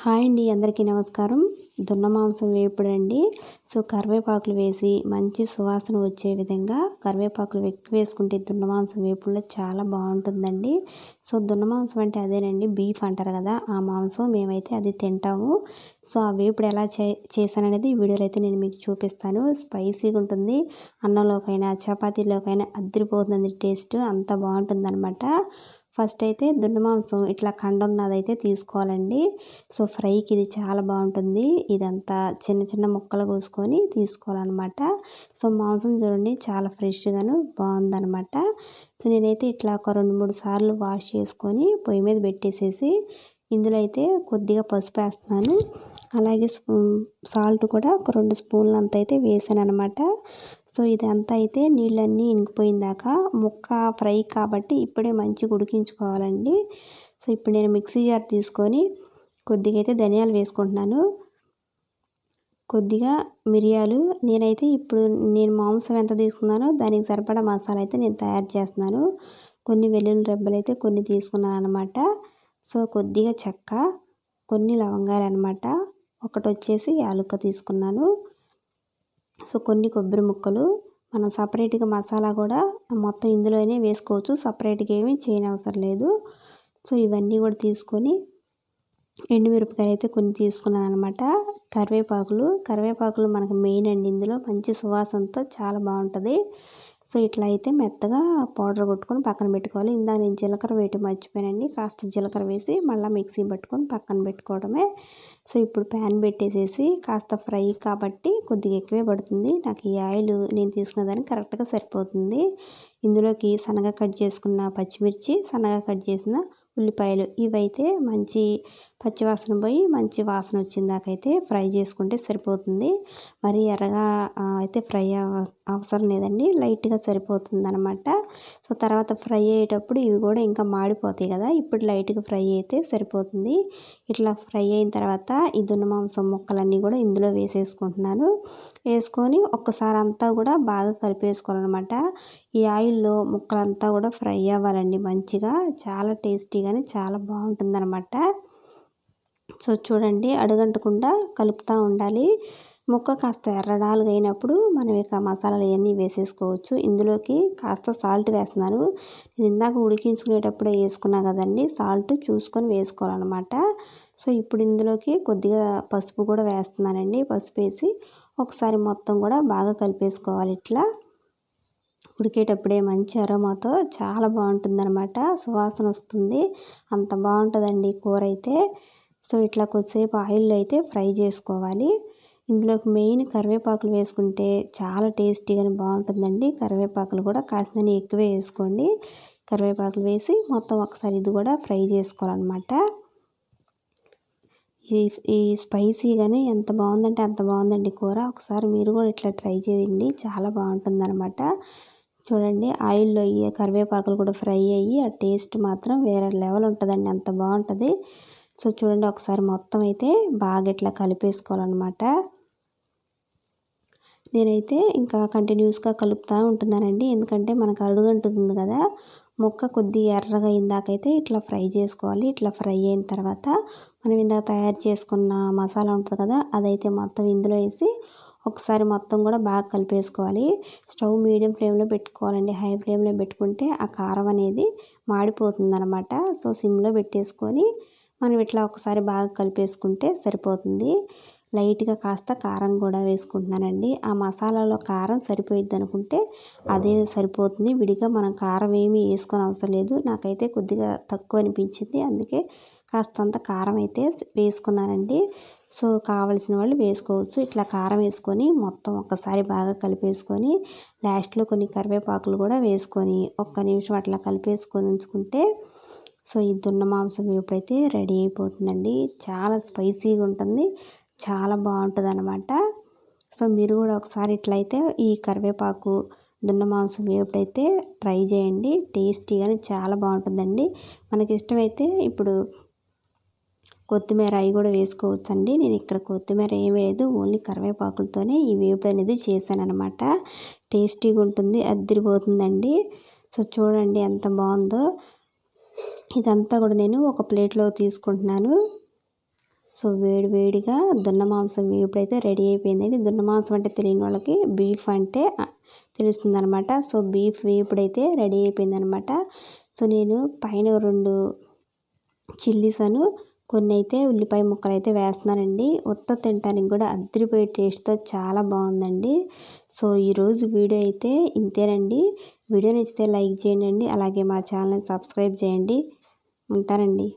Hi అండి, అందరికీ నమస్కారం. దున్న మాంసం వేపుడండి. కరివేపాకులు వేసి మంచి సువాసన వచ్చే విధంగా కరివేపాకులు ఎక్కువ వేసుకుంటే దున్న మాంసం వేపుడులో చాలా బాగుంటుందండి. దున్న మాంసం అంటే అదేనండి, బీఫ్ అంటారు కదా, ఆ మాంసం మేమైతే అది తింటాము. ఆ వేపుడు ఎలా చేశాననేది ఈ వీడియోలో అయితే నేను మీకు చూపిస్తాను. స్పైసీగా ఉంటుంది, అన్నంలోకైనా చపాతీలోకైనా అదిరిపోతుంది. టేస్ట్ అంత బాగుంటుందన్నమాట. ఫస్ట్ అయితే దున్న మాంసం ఇట్లా కండున్నదైతే తీసుకోవాలండి. ఫ్రైకి ఇది చాలా బాగుంటుంది. ఇదంతా చిన్న చిన్న ముక్కలు కోసుకొని తీసుకోవాలన్నమాట. మాంసం చూడండి, చాలా ఫ్రెష్గాను బాగుందన్నమాట. నేనైతే ఇట్లా ఒక 2-3 సార్లు వాష్ చేసుకొని పొయ్యి మీద పెట్టేసేసి ఇందులో అయితే కొద్దిగా పసుపు వేస్తున్నాను. అలాగే సాల్ట్ కూడా ఒక 2 స్పూన్లు అంత అయితే వేసాను అనమాట. ఇదంతా అయితే నీళ్ళన్నీ ఇంకిపోయిందాక ముక్క ఫ్రై కాబట్టి ఇప్పుడే మంచిగా ఉడికించుకోవాలండి. ఇప్పుడు నేను మిక్సీ జార్ తీసుకొని కొద్దిగా అయితే ధనియాలు వేసుకుంటున్నాను, కొద్దిగా మిరియాలు. నేను మాంసం ఎంత తీసుకున్నానో దానికి సరిపడా మసాలా అయితే నేను తయారు చేస్తున్నాను. కొన్ని వెల్లుల్లి రెబ్బలు అయితే కొన్ని తీసుకున్నాను అనమాట. కొద్దిగా చెక్క, కొన్ని లవంగాలు అనమాట, ఒకటి వచ్చేసి యాలుక్క తీసుకున్నాను. కొన్ని కొబ్బరి ముక్కలు. మనం సపరేట్గా మసాలా కూడా మొత్తం ఇందులోనే వేసుకోవచ్చు, సపరేట్గా ఏమీ చేయనవసరం లేదు. ఇవన్నీ కూడా తీసుకొని ఎండుమిరపకాయలు అయితే కొన్ని తీసుకున్నాను అనమాట. కరివేపాకులు మనకు మెయిన్ అండి, ఇందులో మంచి సువాసనతో చాలా బాగుంటుంది. ఇట్లా అయితే మెత్తగా పౌడర్ కొట్టుకొని పక్కన పెట్టుకోవాలి. ఇందాక నేను జీలకర్ర వేయటం మర్చిపోయానండి, కాస్త జీలకర్ర వేసి మళ్ళీ మిక్సీ పట్టుకొని పక్కన పెట్టుకోవడమే. ఇప్పుడు ప్యాన్ పెట్టేసేసి కాస్త ఫ్రై కాబట్టి కొద్దిగా ఎక్కువే పడుతుంది నాకు. ఈ ఆయిల్ నేను తీసుకున్న దానికి కరెక్ట్గా సరిపోతుంది. ఇందులోకి సన్నగా కట్ చేసుకున్న పచ్చిమిర్చి, సన్నగా కట్ చేసిన ఉల్లిపాయలు, ఇవైతే మంచి పచ్చివాసన పోయి మంచి వాసన వచ్చిందాకైతే ఫ్రై చేసుకుంటే సరిపోతుంది. మరి ఎర్రగా అయితే ఫ్రై అవసరం లేదండి, లైట్గా సరిపోతుంది అనమాట. తర్వాత ఫ్రై అయ్యేటప్పుడు ఇవి కూడా ఇంకా మాడిపోతాయి కదా, ఇప్పుడు లైట్గా ఫ్రై అయితే సరిపోతుంది. ఇట్లా ఫ్రై అయిన తర్వాత ఈ దున్న మాంసం ముక్కలన్నీ కూడా ఇందులో వేసేసుకుంటున్నాను. వేసుకొని ఒక్కసారి అంతా కూడా బాగా కలిపేసుకోవాలన్నమాట. ఈ ఆయిల్లో ముక్కలంతా కూడా ఫ్రై అవ్వాలండి మంచిగా, చాలా టేస్టీగానే చాలా బాగుంటుందన్నమాట. చూడండి, అడుగంటకుండా కలుపుతూ ఉండాలి. ముక్క కాస్త ఎర్రడాలుగా అయినప్పుడు మనం ఇక మసాలాలు ఇవన్నీ వేసేసుకోవచ్చు. ఇందులోకి కాస్త సాల్ట్ వేస్తున్నాను. నేను ఇందాక ఉడికించుకునేటప్పుడే వేసుకున్నా కదండి, సాల్ట్ చూసుకొని వేసుకోవాలన్నమాట. ఇప్పుడు ఇందులోకి కొద్దిగా పసుపు కూడా వేస్తున్నానండి. పసుపు వేసి ఒకసారి మొత్తం కూడా బాగా కలిపేసుకోవాలి. ఇట్లా ఉడికేటప్పుడే మంచి అరోమాతో చాలా బాగుంటుందన్నమాట, సువాసన వస్తుంది. అంత బాగుంటుందండి కూర అయితే. ఇట్లా కొద్దిసేపు ఆయిల్లో అయితే ఫ్రై చేసుకోవాలి. ఇందులోకి మెయిన్ కరివేపాకులు వేసుకుంటే చాలా టేస్టీగానే బాగుంటుందండి. కరివేపాకులు కూడా కాసినన్ని ఎక్కువే వేసుకోండి. కరివేపాకులు వేసి మొత్తం ఒకసారి ఇది కూడా ఫ్రై చేసుకోవాలన్నమాట. ఈ స్పైసీగానే ఎంత బాగుందంటే అంత బాగుందండి కూర. ఒకసారి మీరు కూడా ఇట్లా ట్రై చేయండి, చాలా బాగుంటుందన్నమాట. చూడండి, ఆయిల్లో ఈ కరివేపాకులు కూడా ఫ్రై అయ్యి ఆ టేస్ట్ మాత్రం వేరే లెవెల్ ఉంటుందండి, అంత బాగుంటుంది. చూడండి, ఒకసారి మొత్తం అయితే బాగా ఇట్లా కలిపేసుకోవాలన్నమాట. నేనైతే ఇంకా కంటిన్యూస్గా కలుపుతూ ఉంటున్నానండి, ఎందుకంటే మనకు అడుగంటుంది కదా. ముక్క కొద్దిగా ఎర్రగా అయిందాకైతే ఇట్లా ఫ్రై చేసుకోవాలి. ఇట్లా ఫ్రై అయిన తర్వాత మనం ఇందాక తయారు చేసుకున్న మసాలా ఉంటుంది కదా, అదైతే మొత్తం ఇందులో వేసి ఒకసారి మొత్తం కూడా బాగా కలిపేసుకోవాలి. స్టవ్ మీడియం ఫ్లేమ్లో పెట్టుకోవాలండి, హై ఫ్లేమ్లో పెట్టుకుంటే ఆ కారం అనేది మాడిపోతుంది అనమాట. సిమ్లో పెట్టేసుకొని మనం ఇట్లా ఒకసారి బాగా కలిపేసుకుంటే సరిపోతుంది. లైట్గా కాస్త కారం కూడా వేసుకుంటున్నానండి. ఆ మసాలాలో కారం సరిపోయిద్ది అనుకుంటే అదే సరిపోతుంది, విడిగా మనం కారం ఏమీ వేసుకొని అవసరం లేదు. నాకైతే కొద్దిగా తక్కువ అనిపించింది, అందుకే కాస్తంత కారం అయితే వేసుకున్నానండి. కావలసిన వాళ్ళు వేసుకోవచ్చు. ఇట్లా కారం వేసుకొని మొత్తం ఒక్కసారి బాగా కలిపేసుకొని లాస్ట్లో కొన్ని కరివేపాకులు కూడా వేసుకొని ఒక్క నిమిషం అట్లా కలిపేసుకొని ఉంచుకుంటే ఈ దున్న మాంసం ఇప్పుడైతే రెడీ అయిపోతుందండి. చాలా స్పైసీగా ఉంటుంది, చాలా బాగుంటుంది అనమాట. మీరు కూడా ఒకసారి ఇట్లయితే ఈ కరివేపాకు దున్న మాంసం ఎప్పుడైతే ట్రై చేయండి, టేస్టీగానే చాలా బాగుంటుందండి. మనకి ఇష్టమైతే ఇప్పుడు కొత్తిమీర అవి కూడా వేసుకోవచ్చండి. నేను ఇక్కడ కొత్తిమీర ఏమీ లేదు, ఓన్లీ కరివేపాకులతోనే ఈ వేపుడు అనేది చేశాను అనమాట. టేస్టీగా ఉంటుంది, అదిరిపోతుందండి. చూడండి ఎంత బాగుందో. ఇదంతా కూడా నేను ఒక ప్లేట్లో తీసుకుంటున్నాను. సో వేడి వేడిగా దున్న మాంసం వేపుడైతే రెడీ అయిపోయిందండి. దున్న మాంసం అంటే తెలియని వాళ్ళకి బీఫ్ అంటే తెలుస్తుందనమాట. సో బీఫ్ వేపుడైతే రెడీ అయిపోయిందనమాట. సో నేను పైన 2 చిల్లీస్ కొన్ని అయితే ఉల్లిపాయ ముక్కలు అయితే వేస్తున్నానండి. తినడానికి కూడా అదిరిపోయే టేస్ట్తో చాలా బాగుందండి. సో ఈరోజు వీడియో అయితే ఇంతేనండి. వీడియో నచ్చితే లైక్ చేయండి, అలాగే మా ఛానల్ని సబ్స్క్రైబ్ చేయండి. ఉంటానండి.